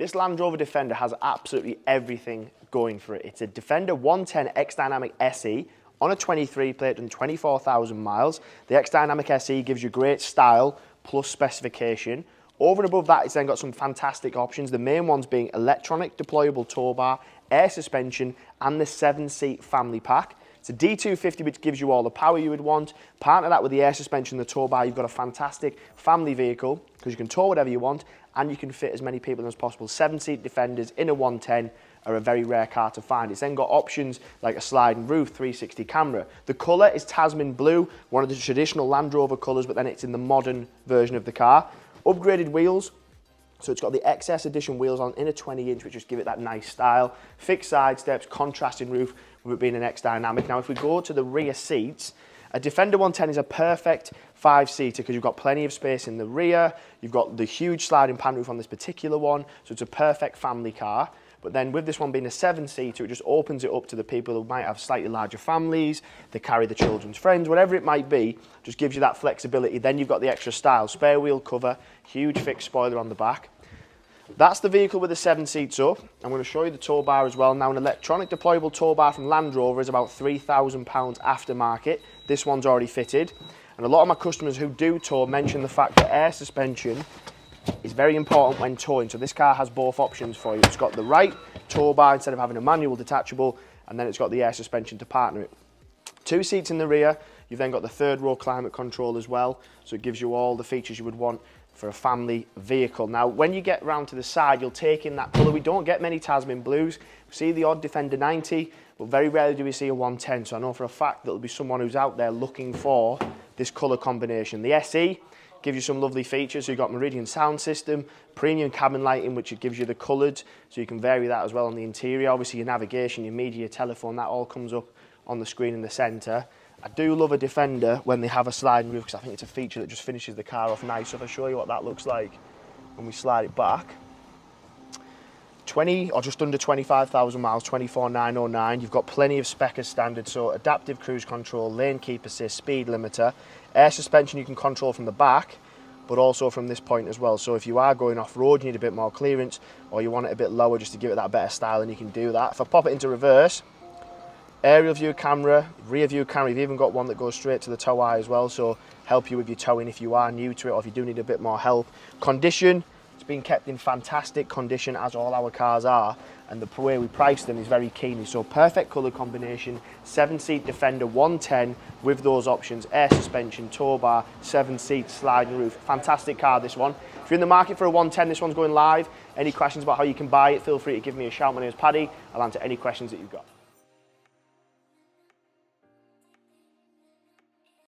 This Land Rover Defender has absolutely everything going for it. It's a Defender 110 X-Dynamic SE on a 23 plate and 24,000 miles. The X-Dynamic SE gives you great style plus specification. Over and above that, it's then got some fantastic options. The main ones being electronic deployable tow bar, air suspension, and the 7-seat family pack. It's a D250, which gives you all the power you would want. Partner that with the air suspension and the tow bar, you've got a fantastic family vehicle because you can tow whatever you want and you can fit as many people as possible. 7-seat Defenders in a 110 are a very rare car to find. It's then got options like a sliding roof, 360 camera. The colour is Tasman Blue, one of the traditional Land Rover colours, but then it's in the modern version of the car. Upgraded wheels, so it's got the XS edition wheels on in a 20-inch, which just give it that nice style. Fixed side steps, contrasting roof, with it being an X-Dynamic. Now, if we go to the rear seats, a Defender 110 is a perfect 5-seater because you've got plenty of space in the rear. You've got the huge sliding pan roof on this particular one, so it's a perfect family car. But then with this one being a 7-seater, it just opens it up to the people who might have slightly larger families, they carry the children's friends, whatever it might be, just gives you that flexibility. Then you've got the extra style, spare wheel cover, huge fixed spoiler on the back. That's the vehicle with the 7 seats up. I'm going to show you the tow bar as well. Now, an electronic deployable tow bar from Land Rover is about £3,000 aftermarket. This one's already fitted. And a lot of my customers who do tow mention the fact that air suspension is very important when towing. So this car has both options for you. It's got the right tow bar instead of having a manual detachable, and then it's got the air suspension to partner it. 2 seats in the rear. You've then got the 3rd row climate control as well. So it gives you all the features you would want for a family vehicle. Now, when you get round to the side, you'll take in that colour. We don't get many Tasman Blues. We see the odd Defender 90, but very rarely do we see a 110. So I know for a fact that there'll be someone who's out there looking for this colour combination. The SE gives you some lovely features. So you've got Meridian sound system, premium cabin lighting, which it gives you the coloured, so you can vary that as well on the interior. Obviously your navigation, your media, your telephone, that all comes up on the screen in the centre. I do love a Defender when they have a sliding roof because I think it's a feature that just finishes the car off nice. So if I show you what that looks like when we slide it back, 20 or just under 25,000 miles, 24,909. You've got plenty of spec as standard, so adaptive cruise control, lane keep assist, speed limiter, air suspension you can control from the back, but also from this point as well. So if you are going off-road, you need a bit more clearance, or you want it a bit lower just to give it that better style, and you can do that. If I pop it into reverse, aerial view camera, rear view camera, you've even got one that goes straight to the tow eye as well, so help you with your towing if you are new to it or if you do need a bit more help. Condition, it's been kept in fantastic condition as all our cars are, and the way we price them is very keenly. So perfect colour combination, 7-seat Defender 110 with those options, air suspension, tow bar, 7-seat sliding roof. Fantastic car, this one. If you're in the market for a 110, this one's going live. Any questions about how you can buy it, feel free to give me a shout. My name is Paddy. I'll answer any questions that you've got.